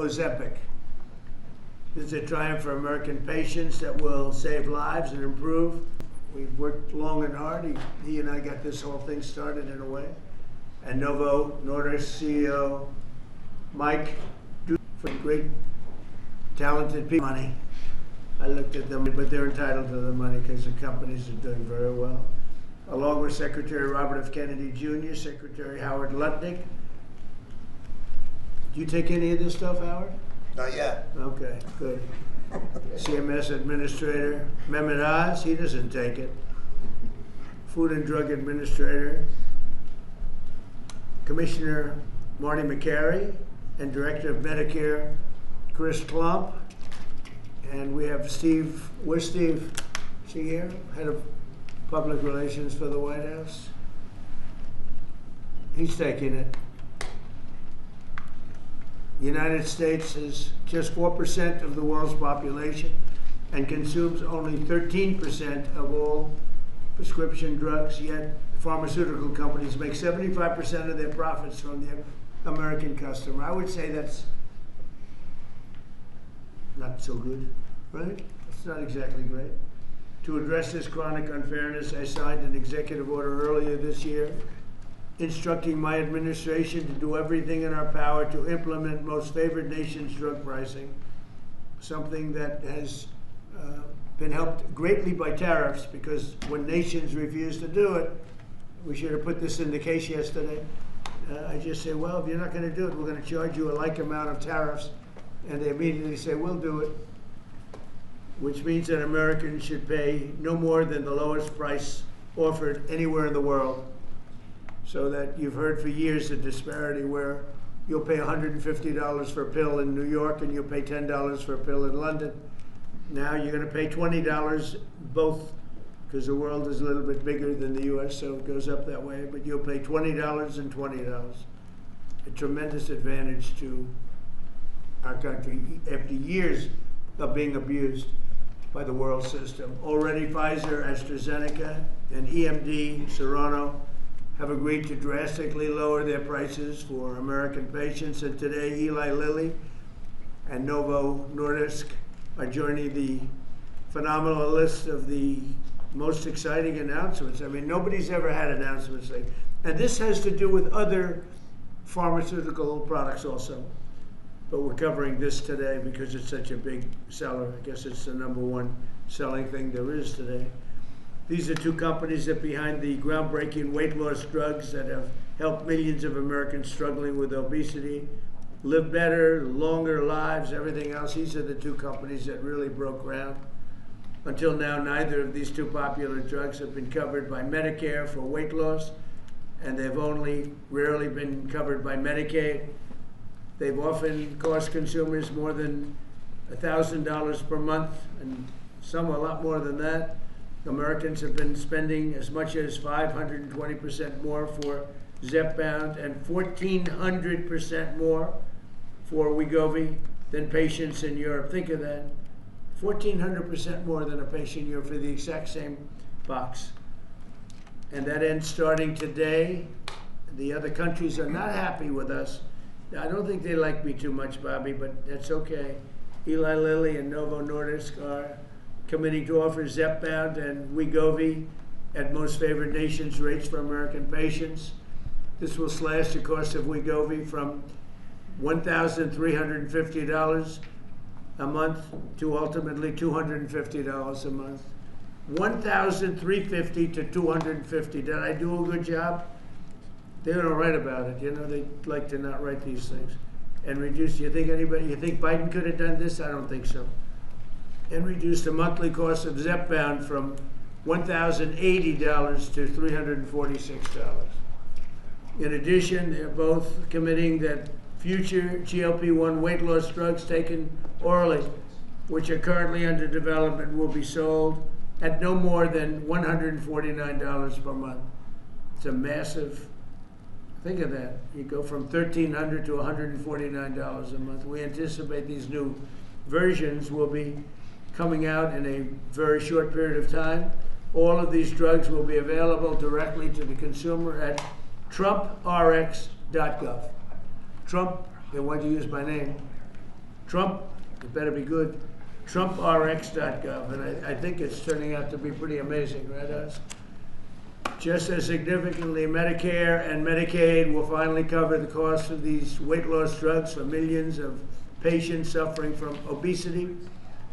Ozempic. This is a triumph for American patients that will save lives and improve. We've worked long and hard. He and I got this whole thing started in a way. And Novo Nordisk CEO Mike, for great, talented people. Money. I looked at them, but they're entitled to the money because the companies are doing very well. Along with Secretary Robert F. Kennedy Jr., Secretary Howard Lutnick. Do you take any of this stuff, Howard? Not yet. Okay, good. CMS Administrator Mehmet Oz, he doesn't take it. Food and Drug Administrator Commissioner Marty McCary, and Director of Medicare Chris Klump. And we have Steve, where's Steve? Is he here? Head of Public Relations for the White House. He's taking it. The United States is just 4% of the world's population and consumes only 13% of all prescription drugs, yet pharmaceutical companies make 75% of their profits from the American customer. I would say that's not so good, right? It's not exactly great. To address this chronic unfairness, I signed an executive order earlier this year instructing my administration to do everything in our power to implement most favored nations drug pricing, something that has been helped greatly by tariffs, because when nations refuse to do it, we should have put this in the case yesterday. I just say, well, if you're not going to do it, we're going to charge you a like amount of tariffs. And they immediately say, we'll do it, which means that Americans should pay no more than the lowest price offered anywhere in the world. So that you've heard for years the disparity where you'll pay $150 for a pill in New York and you'll pay $10 for a pill in London. Now you're going to pay $20 both, because the world is a little bit bigger than the US, so it goes up that way, but you'll pay $20 and $20. A tremendous advantage to our country after years of being abused by the world system. Already Pfizer, AstraZeneca, and EMD, Serrano, have agreed to drastically lower their prices for American patients, and today Eli Lilly and Novo Nordisk are joining the phenomenal list of the most exciting announcements. I mean, nobody's ever had announcements like, and this has to do with other pharmaceutical products also. But we're covering this today because it's such a big seller. I guess it's the #1 selling thing there is today. These are two companies that are behind the groundbreaking weight loss drugs that have helped millions of Americans struggling with obesity live better, longer lives, everything else. These are the two companies that really broke ground. Until now, neither of these two popular drugs have been covered by Medicare for weight loss, and they've only rarely been covered by Medicaid. They've often cost consumers more than $1,000 per month, and some a lot more than that. Americans have been spending as much as 520% more for Zepbound and 1,400% more for Wegovy than patients in Europe. Think of that. 1,400% more than a patient in Europe for the exact same box. And that ends starting today. The other countries are not happy with us. I don't think they like me too much, Bobby, but that's okay. Eli Lilly and Novo Nordisk are committing to offer Zepbound and Wegovy at most favored nations rates for American patients. This will slash the cost of Wegovy from $1,350 a month to ultimately $250 a month. $1,350 to $250. Did I do a good job? They don't write about it. You know, they like to not write these things. And reduce, you think Biden could have done this? I don't think so. And reduce the monthly cost of Zepbound from $1,080 to $346. In addition, they're both committing that future GLP-1 weight loss drugs taken orally, which are currently under development, will be sold at no more than $149 per month. It's a massive, think of that. You go from $1,300 to $149 a month. We anticipate these new versions will be coming out in a very short period of time. All of these drugs will be available directly to the consumer at trumprx.gov. Trump, they want to use my name, Trump, it better be good, TrumpRx.gov, and I think it's turning out to be pretty amazing, right, Oz? Just as significantly, Medicare and Medicaid will finally cover the cost of these weight loss drugs for millions of patients suffering from obesity.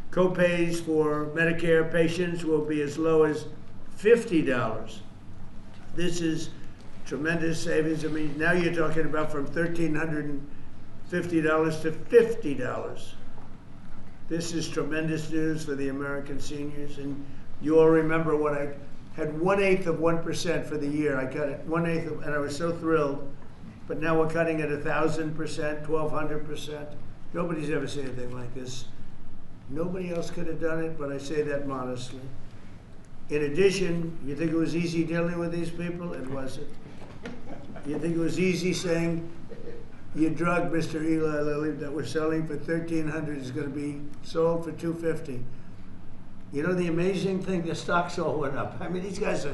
Co-pays for Medicare patients will be as low as $50. This is tremendous savings. I mean, now you're talking about from $1,350 to $50. This is tremendous news for the American seniors. And you all remember when I had 1/8 of 1% for the year. I cut it 1/8, and I was so thrilled. But now we're cutting it 1,000%, 1,200%. Nobody's ever seen anything like this. Nobody else could have done it, but I say that modestly. In addition, you think it was easy dealing with these people? It wasn't. You think it was easy saying your drug, Mr. Eli Lilly, that we're selling for $1,300 is going to be sold for $250. You know the amazing thing, the stocks all went up. I mean, these guys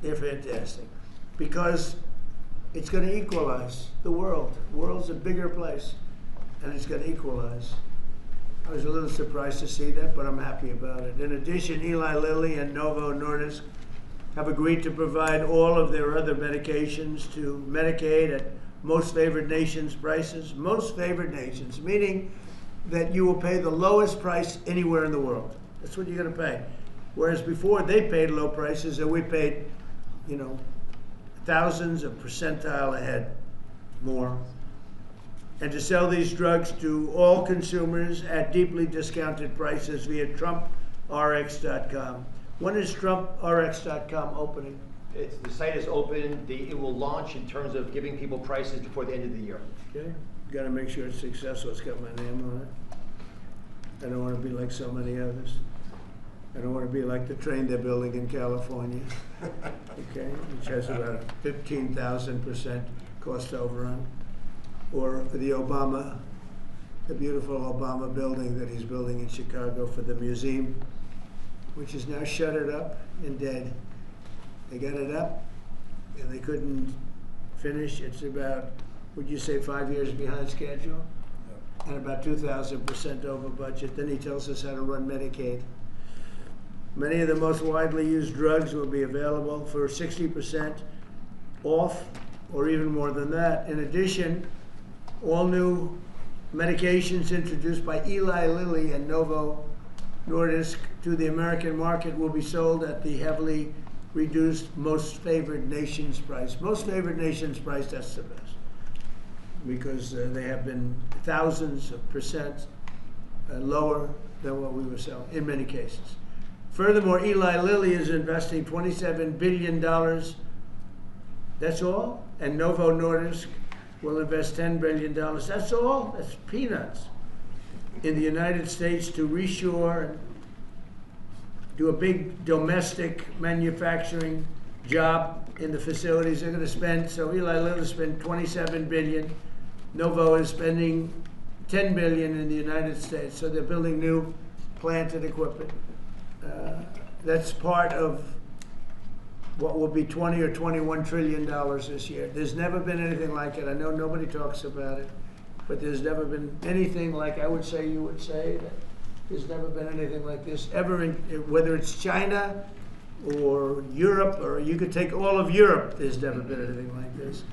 they're fantastic. Because it's going to equalize the world. The world's a bigger place, and it's going to equalize. I was a little surprised to see that, but I'm happy about it. In addition, Eli Lilly and Novo Nordisk have agreed to provide all of their other medications to Medicaid at most favored nations prices. Most favored nations, meaning that you will pay the lowest price anywhere in the world. That's what you're going to pay. Whereas before they paid low prices and we paid, you know, thousands of percentile ahead more. And to sell these drugs to all consumers at deeply discounted prices via TrumpRx.com. When is TrumpRx.com opening? The site is open. It will launch in terms of giving people prices before the end of the year. Okay, got to make sure it's successful. It's got my name on it. I don't want to be like so many others. I don't want to be like the train they're building in California, okay, which has about a 15,000% cost overrun. Or the beautiful Obama building that he's building in Chicago for the museum, which is now shuttered up and dead. They got it up and they couldn't finish. It's about, would you say, 5 years behind schedule? Yep. And about 2,000% over budget. Then he tells us how to run Medicaid. Many of the most widely used drugs will be available for 60% off or even more than that. In addition, all new medications introduced by Eli Lilly and Novo Nordisk to the American market will be sold at the heavily reduced most favored nations price. Most favored nations price, that's the best. Because they have been thousands of percent lower than what we were selling in many cases. Furthermore, Eli Lilly is investing $27 billion. That's all? And Novo Nordisk will invest $10 billion. That's all? That's peanuts. In the United States to reshore and do a big domestic manufacturing job in the facilities they're going to spend. So Eli Lilly spent $27 billion. Novo is spending $10 billion in the United States. So they're building new plant and equipment. That's part of what will be $20 or $21 trillion this year. There's never been anything like it. I know nobody talks about it, but there's never been anything like, I would say, you would say, that there's never been anything like this ever, whether it's China or Europe, or you could take all of Europe, there's never been anything like this.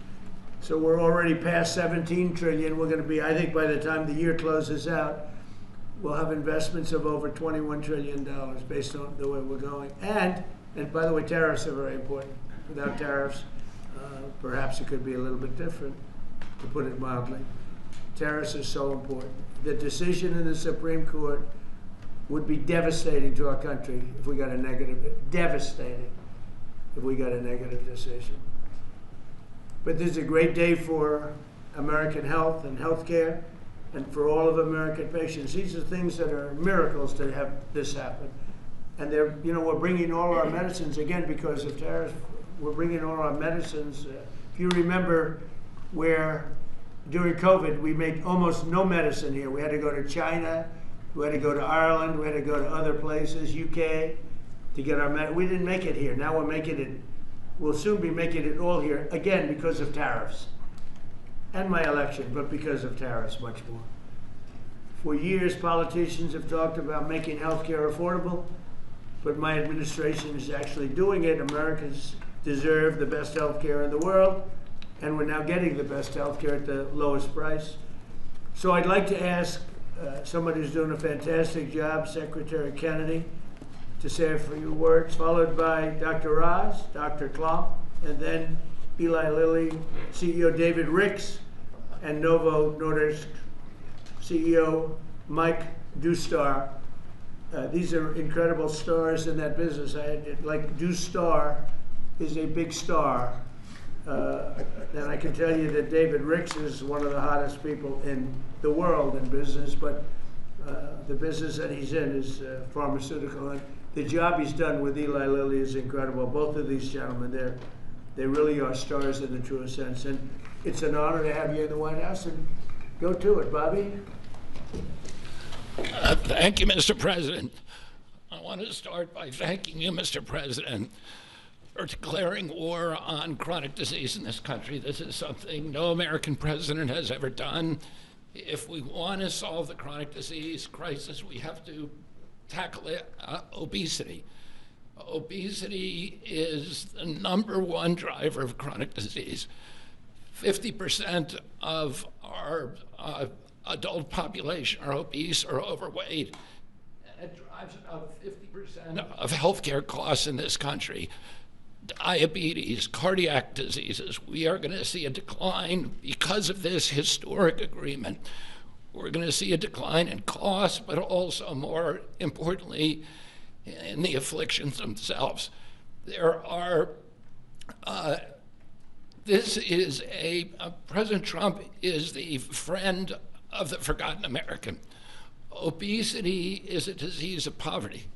So we're already past 17 trillion. We're going to be, I think by the time the year closes out, we'll have investments of over $21 trillion based on the way we're going. And by the way, tariffs are very important. Without tariffs, perhaps it could be a little bit different, to put it mildly. Tariffs are so important. The decision in the Supreme Court would be devastating to our country if we got a negative, devastating if we got a negative decision. But this is a great day for American health and healthcare and for all of American patients. These are things that are miracles to have this happen. And they're, you know, we're bringing all our medicines, again, because of tariffs, we're bringing all our medicines. If you remember where during COVID, we made almost no medicine here. We had to go to China, we had to go to Ireland, we had to go to other places, UK, to get our medicine. We didn't make it here. Now we're making it, we'll soon be making it all here, again, because of tariffs. And my election, but because of tariffs much more. For years, politicians have talked about making healthcare affordable, but my administration is actually doing it. Americans deserve the best healthcare in the world, and we're now getting the best healthcare at the lowest price. So I'd like to ask somebody who's doing a fantastic job, Secretary Kennedy, to say a few words, followed by Dr. Raz, Dr. Klomp, and then Eli Lilly, CEO David Ricks, and Novo Nordisk CEO Mike Dustar. These are incredible stars in that business. Like Dustar is a big star. And I can tell you that David Ricks is one of the hottest people in the world in business, but the business that he's in is pharmaceutical. And the job he's done with Eli Lilly is incredible. Both of these gentlemen, they really are stars in the truest sense. And it's an honor to have you in the White House. And go to it, Bobby. Thank you, Mr. President. I want to start by thanking you, Mr. President, for declaring war on chronic disease in this country. This is something no American president has ever done. If we want to solve the chronic disease crisis, we have to tackle it, obesity. Obesity is the #1 driver of chronic disease. 50% of our adult population are obese or overweight, and it drives about 50% of healthcare costs in this country. Diabetes, cardiac diseases, we are going to see a decline because of this historic agreement. We're going to see a decline in costs, but also, more importantly, in the afflictions themselves. President Trump is the friend of the forgotten American. Obesity is a disease of poverty,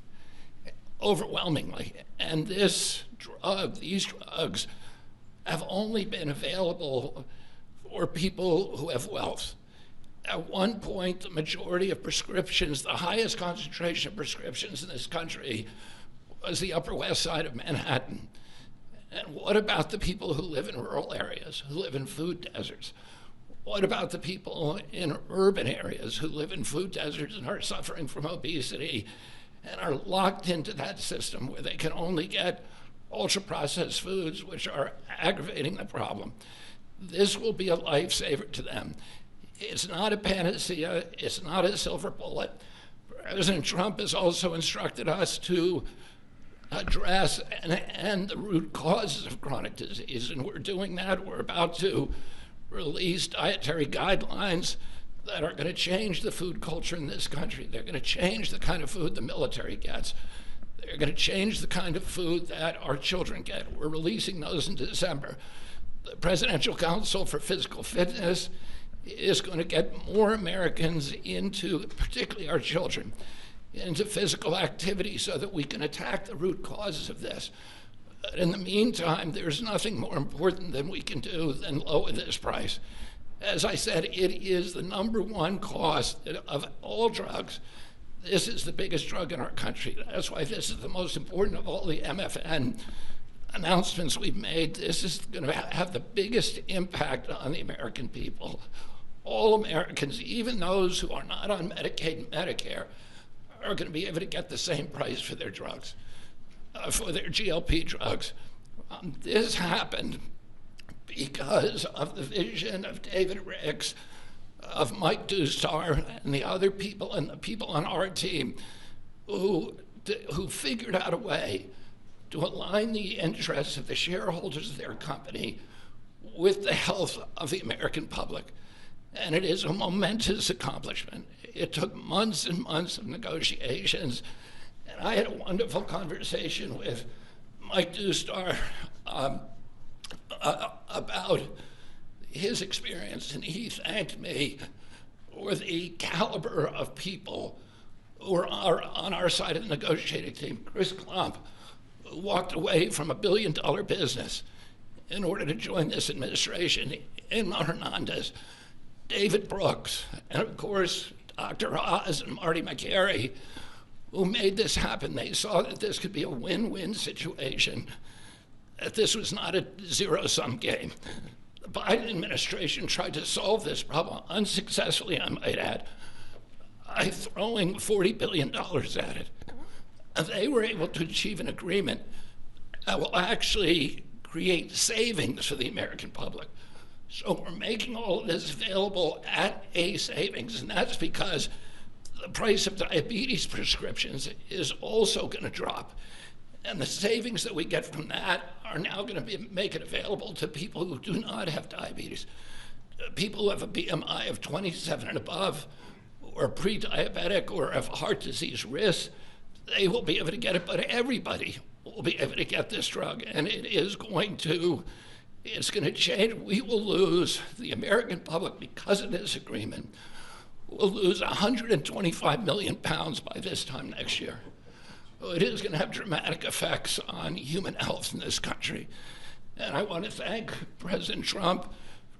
overwhelmingly. And these drugs have only been available for people who have wealth. At one point, the majority of prescriptions, the highest concentration of prescriptions in this country, was the Upper West Side of Manhattan. And what about the people who live in rural areas, who live in food deserts? What about the people in urban areas who live in food deserts and are suffering from obesity and are locked into that system where they can only get ultra-processed foods, which are aggravating the problem? This will be a lifesaver to them. It's not a panacea. It's not a silver bullet. President Trump has also instructed us to address and end the root causes of chronic disease, and we're doing that. We're about to release dietary guidelines that are going to change the food culture in this country. They're going to change the kind of food the military gets. They're going to change the kind of food that our children get. We're releasing those in December. The Presidential Council for Physical Fitness is going to get more Americans into, particularly our children, into physical activity so that we can attack the root causes of this. But in the meantime, there's nothing more important than we can do than lower this price. As I said, it is the #1 cost of all drugs. This is the biggest drug in our country. That's why this is the most important of all the MFN announcements we've made. This is going to have the biggest impact on the American people. All Americans, even those who are not on Medicaid and Medicare, are going to be able to get the same price for their drugs, for their GLP drugs. This happened because of the vision of David Ricks, of Mike Dustar, and the other people, and the people on our team who figured out a way to align the interests of the shareholders of their company with the health of the American public. And it is a momentous accomplishment. It took months and months of negotiations. And I had a wonderful conversation with Mike Dustar about his experience, and he thanked me for the caliber of people who are on our side of the negotiating team. Chris Klomp, who walked away from $1 billion business in order to join this administration, in Hernandez, David Brooks, and of course, Dr. Oz and Marty McCary, who made this happen. They saw that this could be a win-win situation, that this was not a zero-sum game. The Biden administration tried to solve this problem unsuccessfully, I might add, by throwing $40 billion at it. And they were able to achieve an agreement that will actually create savings for the American public. So we're making all of this available at a savings, and that's because the price of diabetes prescriptions is also going to drop. And the savings that we get from that are now going to make it available to people who do not have diabetes. People who have a BMI of 27 and above, or pre-diabetic, or have heart disease risk, they will be able to get it, but everybody will be able to get this drug, and it's going to change. We will lose, the American public, because of this agreement, will lose 125 million pounds by this time next year. It is going to have dramatic effects on human health in this country. And I want to thank President Trump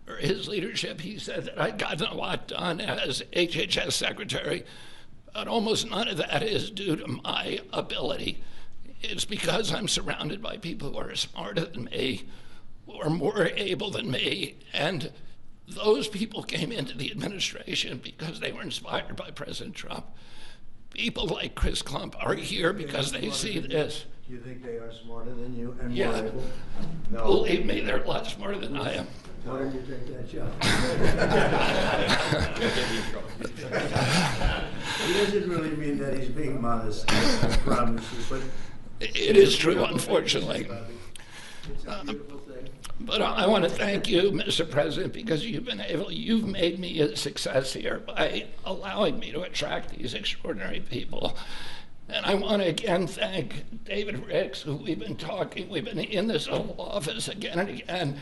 for his leadership. He said that I'd gotten a lot done as HHS secretary, but almost none of that is due to my ability. It's because I'm surrounded by people who are smarter than me, who are more able than me, and those people came into the administration because they were inspired by President Trump. People like Chris Klump are here because they see this. Do you think they are smarter than you and Yeah. more able? No. Believe me, they're a lot smarter than I am. Why don't you take that job? He doesn't really mean that he's being modest, I promise you, but It is true, unfortunately. it's a beautiful thing. But I want to thank you, Mr. President, because you've made me a success here by allowing me to attract these extraordinary people. And I want to again thank David Ricks, who we've been in this Oval Office again and again.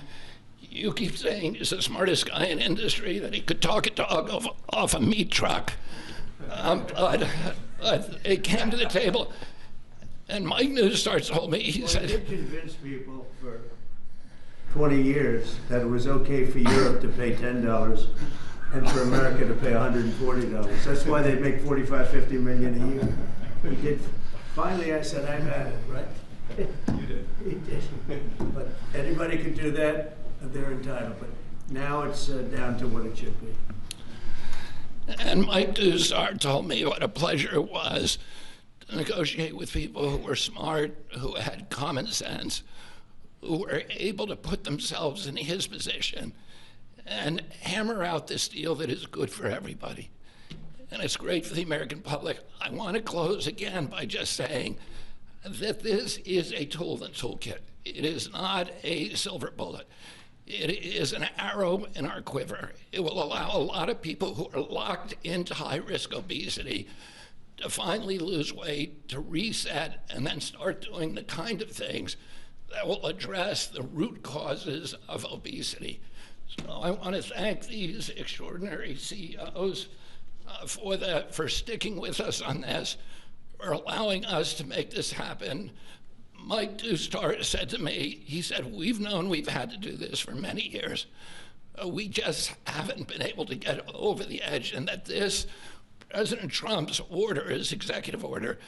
You keep saying he's the smartest guy in industry, that he could talk a dog off a meat truck. But it came to the table, and Mike Newstart told me, he Well, said, you convinced people for 20 years that it was okay for Europe to pay $10 and for America to pay $140. That's why they make 45, 50 million a year. He did. Finally, I said, I've had it, right? You did. He did. But anybody could do that, and they're entitled. But now it's down to what it should be. and Mike Newstart told me what a pleasure it was to negotiate with people who were smart, who had common sense, who were able to put themselves in his position and hammer out this deal that is good for everybody. And it's great for the American public. I want to close again by just saying that this is a tool in the toolkit. It is not a silver bullet. It is an arrow in our quiver. It will allow a lot of people who are locked into high-risk obesity to finally lose weight, to reset, and then start doing the kind of things that will address the root causes of obesity. So I want to thank these extraordinary CEOs for sticking with us on this, for allowing us to make this happen. Mike Newstart said to me, he said, we've known we've had to do this for many years. We just haven't been able to get over the edge, and that this President Trump's order, his executive order,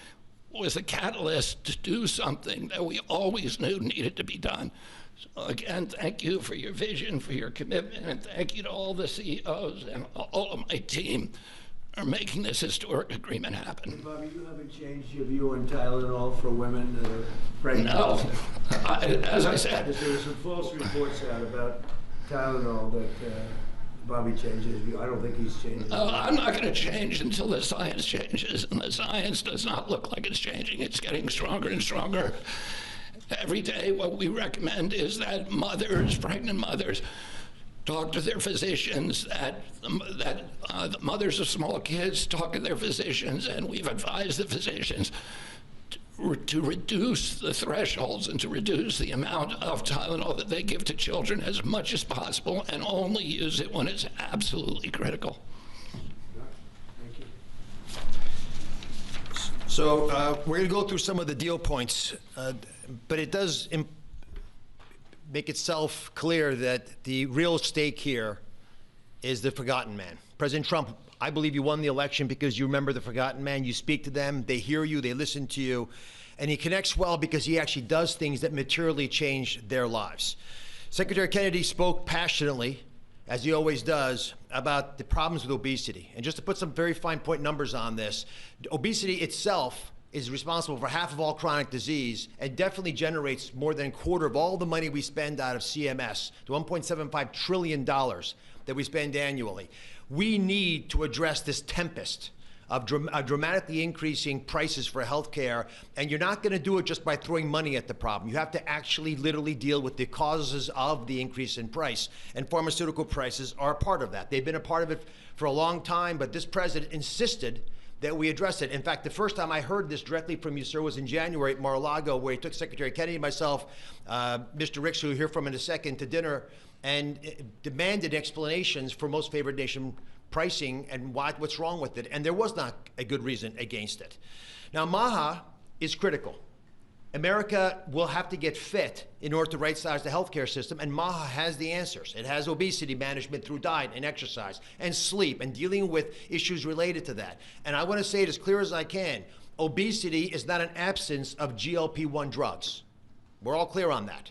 was a catalyst to do something that we always knew needed to be done. So again, thank you for your vision, for your commitment, and thank you to all the CEOs and all of my team for making this historic agreement happen. Bobby, you haven't changed your view on Tylenol for women that are pregnant? No, as I said, Because there were some false reports out about Tylenol that Bobby changed his view. I don't think he's changed. I'm not going to change until the science changes, and the science does not look like it's changing. It's getting stronger and stronger every day. What we recommend is that mothers, pregnant mothers, talk to their physicians, that the mothers of small kids talk to their physicians, and we've advised the physicians to reduce the thresholds and to reduce the amount of Tylenol that they give to children as much as possible, and only use it when it's absolutely critical. Thank you. So we're going to go through some of the deal points, but it does make itself clear that the real stake here is the forgotten man. President Trump, I believe you won the election because you remember the forgotten man. You speak to them, they hear you, they listen to you, and he connects well because he actually does things that materially change their lives. Secretary Kennedy spoke passionately as he always does, about the problems with obesity. And just to put some very fine point numbers on this, obesity itself is responsible for half of all chronic disease and definitely generates more than a quarter of all the money we spend out of CMS, the $1.75 trillion that we spend annually. We need to address this tempest of dramatically increasing prices for healthcare, and you're not going to do it just by throwing money at the problem. You have to actually literally deal with the causes of the increase in price, and pharmaceutical prices are a part of that. They've been a part of it for a long time, but this president insisted that we address it. In fact, the first time I heard this directly from you, sir, was in January at Mar-a-Lago, where he took Secretary Kennedy, myself, Mr. Ricks, who you'll hear from in a second, to dinner, and demanded explanations for most favored nation pricing and what's wrong with it. And there was not a good reason against it. Now, MAHA is critical. America will have to get fit in order to right-size the healthcare system, and MAHA has the answers. It has obesity management through diet and exercise and sleep and dealing with issues related to that. And I want to say it as clear as I can, obesity is not an absence of GLP-1 drugs. We're all clear on that.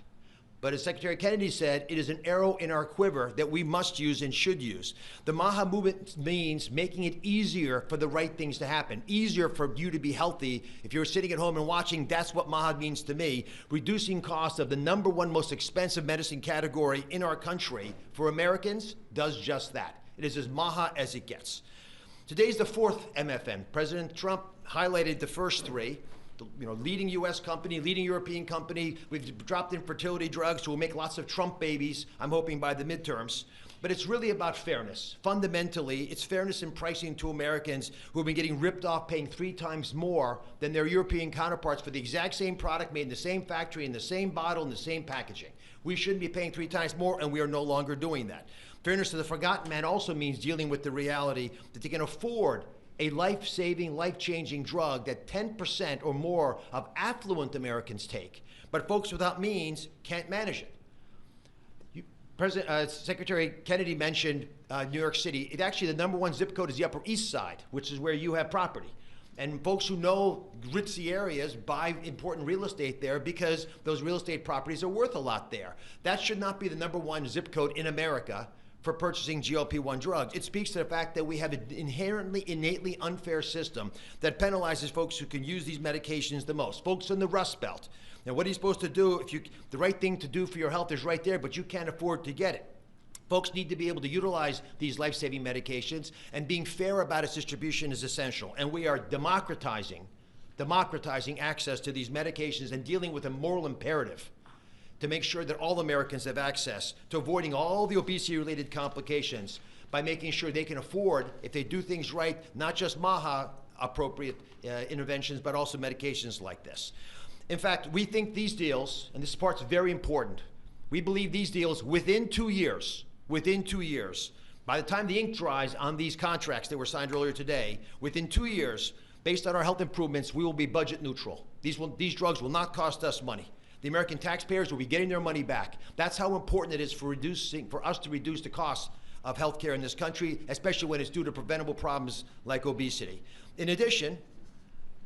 But as Secretary Kennedy said, it is an arrow in our quiver that we must use and should use. The MAHA movement means making it easier for the right things to happen, easier for you to be healthy. If you're sitting at home and watching, that's what MAHA means to me. Reducing costs of the #1 most expensive medicine category in our country for Americans does just that. It is as MAHA as it gets. Today's the 4th MFN. President Trump highlighted the first 3. Leading U.S. company, leading European company. We've dropped in fertility drugs, so we'll make lots of Trump babies, I'm hoping, by the midterms. But it's really about fairness. Fundamentally, it's fairness in pricing to Americans who have been getting ripped off, paying 3 times more than their European counterparts for the exact same product made in the same factory, in the same bottle, in the same packaging. We shouldn't be paying 3 times more, and we are no longer doing that. Fairness to the forgotten man also means dealing with the reality that they can afford a life-saving, life-changing drug that 10% or more of affluent Americans take, but folks without means can't manage it. Secretary Kennedy mentioned New York City. It actually, the #1 zip code is the Upper East Side, which is where you have property. And folks who know ritzy areas buy important real estate there because those real estate properties are worth a lot there. That should not be the #1 zip code in America for purchasing GLP-1 drugs. It speaks to the fact that we have an innately unfair system that penalizes folks who can use these medications the most, folks in the Rust Belt. Now, what are you supposed to do if the right thing to do for your health is right there, but you can't afford to get it? Folks need to be able to utilize these life-saving medications, and being fair about its distribution is essential. And we are democratizing access to these medications and dealing with a moral imperative to make sure that all Americans have access to avoiding all the obesity-related complications by making sure they can afford, if they do things right, not just MAHA appropriate interventions, but also medications like this. In fact, we think these deals, and this part's very important, we believe these deals within 2 years, by the time the ink dries on these contracts that were signed earlier today, within 2 years, based on our health improvements, we will be budget neutral. These drugs will not cost us money. The American taxpayers will be getting their money back. That's how important it is for us to reduce the cost of healthcare in this country, especially when it's due to preventable problems like obesity. In addition,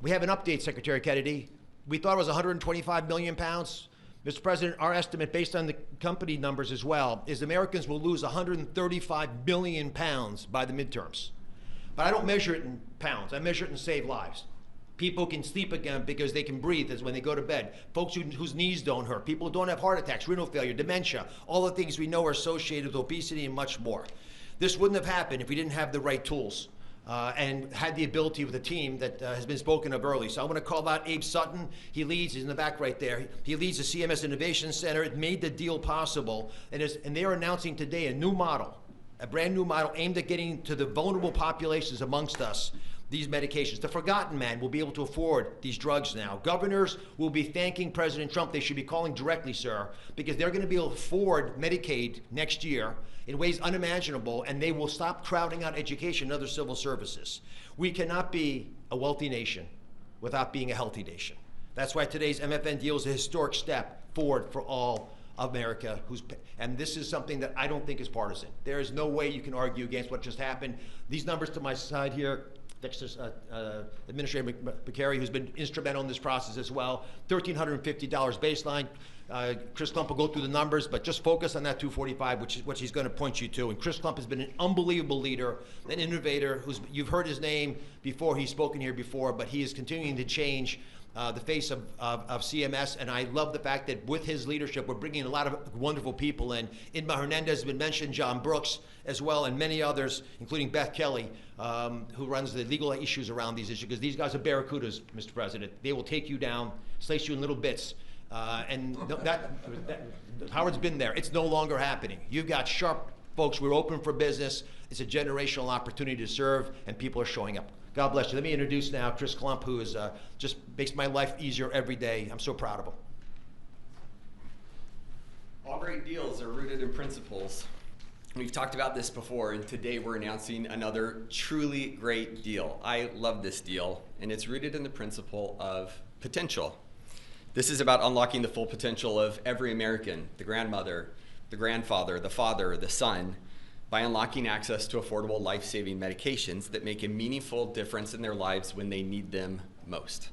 we have an update, Secretary Kennedy. We thought it was 125 million pounds. Mr. President, our estimate, based on the company numbers as well, is Americans will lose 135 billion pounds by the midterms. But I don't measure it in pounds. I measure it in saved lives. People can sleep again because they can breathe as when they go to bed. Folks whose knees don't hurt. People who don't have heart attacks, renal failure, dementia, all the things we know are associated with obesity and much more. This wouldn't have happened if we didn't have the right tools and had the ability with a team that has been spoken of early. So I want to call out Abe Sutton. He's in the back right there. He leads the CMS Innovation Center. It made the deal possible. And they are announcing today a new model, a brand new model aimed at getting to the vulnerable populations amongst us these medications. The forgotten man will be able to afford these drugs now. Governors will be thanking President Trump. They should be calling directly, sir, because they're going to be able to afford Medicaid next year in ways unimaginable, and they will stop crowding out education and other civil services. We cannot be a wealthy nation without being a healthy nation. That's why today's MFN deal is a historic step forward for all of America, and this is something that I don't think is partisan. There is no way you can argue against what just happened. These numbers to my side here, Administrator McCary, who's been instrumental in this process as well, $1,350 baseline, Chris Klump will go through the numbers, but just focus on that 245, which is what he's going to point you to. And Chris Klump has been an unbelievable leader, an innovator. You've heard his name before. He's spoken here before, but he is continuing to change the face of CMS, and I love the fact that with his leadership, we're bringing a lot of wonderful people in. Inma Hernandez has been mentioned, John Brooks as well, and many others, including Beth Kelly, who runs the legal issues around these issues, because these guys are barracudas, Mr. President. They will take you down, slice you in little bits, and Howard's been there. It's no longer happening. You've got sharp folks. We're open for business. It's a generational opportunity to serve, and people are showing up. God bless you. Let me introduce now Chris Klump, who is just makes my life easier every day. I'm so proud of him. All great deals are rooted in principles. We've talked about this before, and today we're announcing another truly great deal. I love this deal, and it's rooted in the principle of potential. This is about unlocking the full potential of every American, the grandmother, the grandfather, the father, the son, by unlocking access to affordable life-saving medications that make a meaningful difference in their lives when they need them most.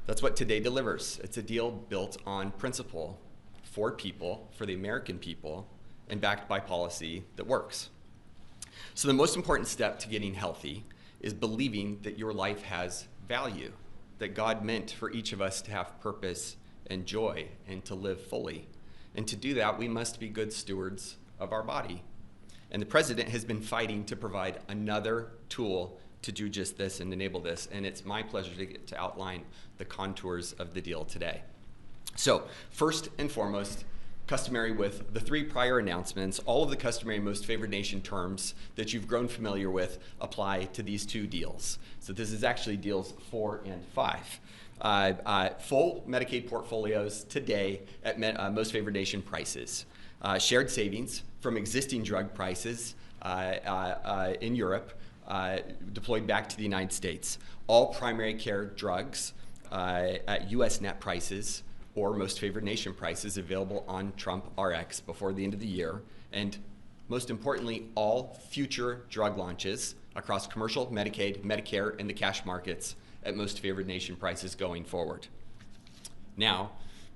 That's what today delivers. It's a deal built on principle, for people, for the American people, and backed by policy that works. So the most important step to getting healthy is believing that your life has value, that God meant for each of us to have purpose and joy and to live fully. And to do that, we must be good stewards of our body. And the president has been fighting to provide another tool to do just this and enable this. And it's my pleasure to get to outline the contours of the deal today. So first and foremost, customary with the three prior announcements, all of the customary most favored nation terms that you've grown familiar with apply to these two deals. So this is actually deals 4 and 5. Full Medicaid portfolios today at most favored nation prices. Shared savings from existing drug prices in Europe deployed back to the United States. All primary care drugs at US net prices or most favored nation prices available on Trump RX before the end of the year. And most importantly, all future drug launches across commercial, Medicaid, Medicare, and the cash markets at most favored nation prices going forward. Now,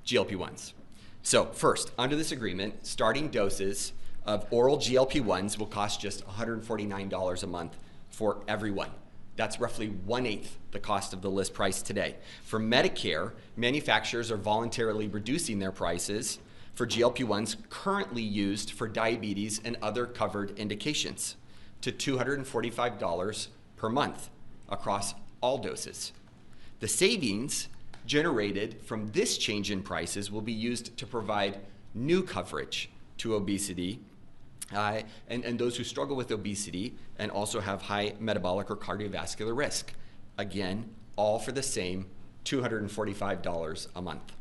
GLP-1s. So first, under this agreement, starting doses of oral GLP-1s will cost just $149 a month for everyone. That's roughly 1/8 the cost of the list price today. For Medicare, manufacturers are voluntarily reducing their prices for GLP-1s currently used for diabetes and other covered indications to $245 per month across all doses. The savings generated from this change in prices will be used to provide new coverage to obesity and those who struggle with obesity and also have high metabolic or cardiovascular risk. Again, all for the same $245 a month.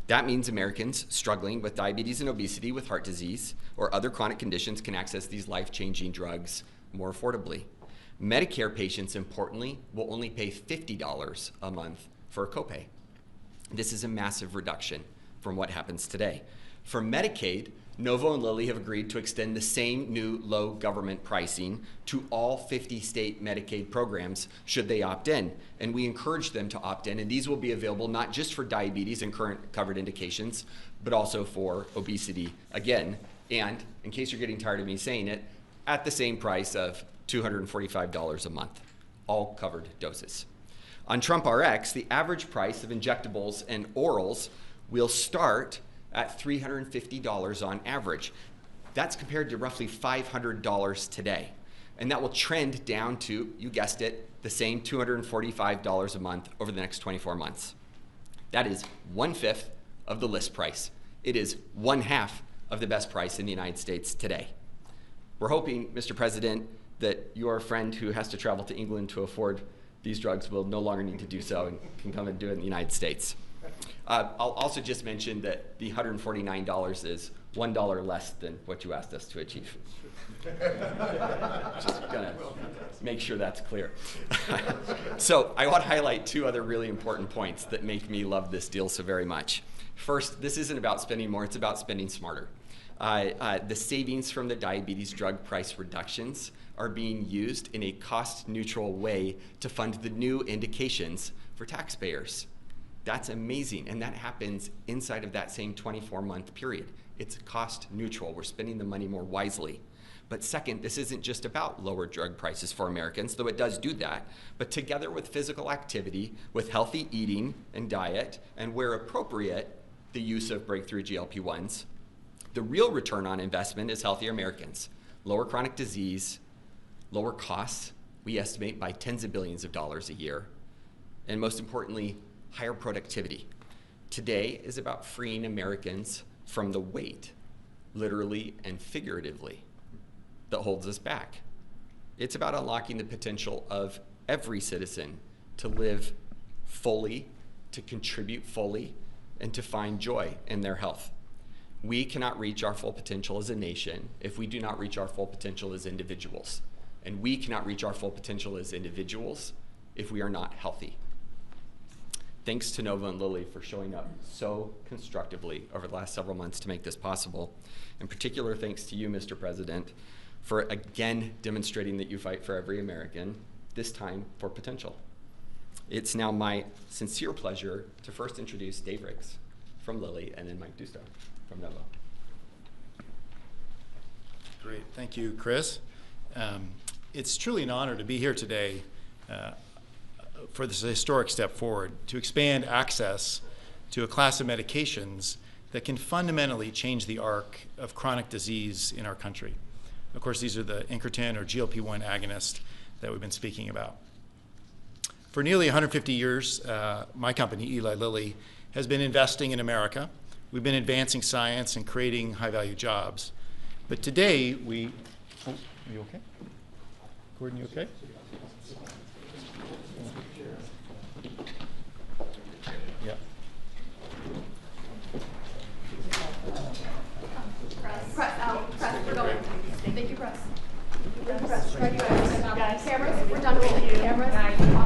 That means Americans struggling with diabetes and obesity, with heart disease, or other chronic conditions can access these life-changing drugs more affordably. Medicare patients, importantly, will only pay $50 a month for a copay. This is a massive reduction from what happens today. For Medicaid, Novo and Lilly have agreed to extend the same new low government pricing to all 50 state Medicaid programs should they opt in. And we encourage them to opt in, and these will be available not just for diabetes and current covered indications, but also for obesity again. And in case you're getting tired of me saying it, at the same price of $245 a month, all covered doses. On Trump RX, the average price of injectables and orals will start at $350 on average. That's compared to roughly $500 today. And that will trend down to, you guessed it, the same $245 a month over the next 24 months. That is 1/5 of the list price. It is 1/2 of the best price in the United States today. We're hoping, Mr. President, that your friend who has to travel to England to afford these drugs will no longer need to do so and can come and do it in the United States. I'll also just mention that the $149 is $1 less than what you asked us to achieve. Just gonna make sure that's clear. So I want to highlight two other really important points that make me love this deal so very much. First, this isn't about spending more, it's about spending smarter. The savings from the diabetes drug price reductions are being used in a cost-neutral way to fund the new indications for taxpayers. That's amazing, and that happens inside of that same 24-month period. It's cost neutral. We're spending the money more wisely. But second, this isn't just about lower drug prices for Americans, though it does do that, but together with physical activity, with healthy eating and diet, and where appropriate, the use of breakthrough GLP-1s, the real return on investment is healthier Americans, lower chronic disease, lower costs, we estimate by tens of billions of dollars a year, and most importantly, higher productivity. Today is about freeing Americans from the weight, literally and figuratively, that holds us back. It's about unlocking the potential of every citizen to live fully, to contribute fully, and to find joy in their health. We cannot reach our full potential as a nation if we do not reach our full potential as individuals. And we cannot reach our full potential as individuals if we are not healthy. Thanks to Nova and Lily for showing up so constructively over the last several months to make this possible. In particular, thanks to you, Mr. President, for again demonstrating that you fight for every American, this time for potential. It's now my sincere pleasure to first introduce Dave Ricks from Lilly and then Mike Dusto from Nova. Great, thank you, Chris. It's truly an honor to be here today for this historic step forward to expand access to a class of medications that can fundamentally change the arc of chronic disease in our country. Of course, these are the incretin or GLP-1 agonist that we've been speaking about. For nearly 150 years, my company, Eli Lilly, has been investing in America. We've been advancing science and creating high-value jobs. But today, are you okay? Gordon, you okay? Yeah. Press, we're going. Thank you, press. Press. Right, guys. Cameras, we're done rolling. Cameras.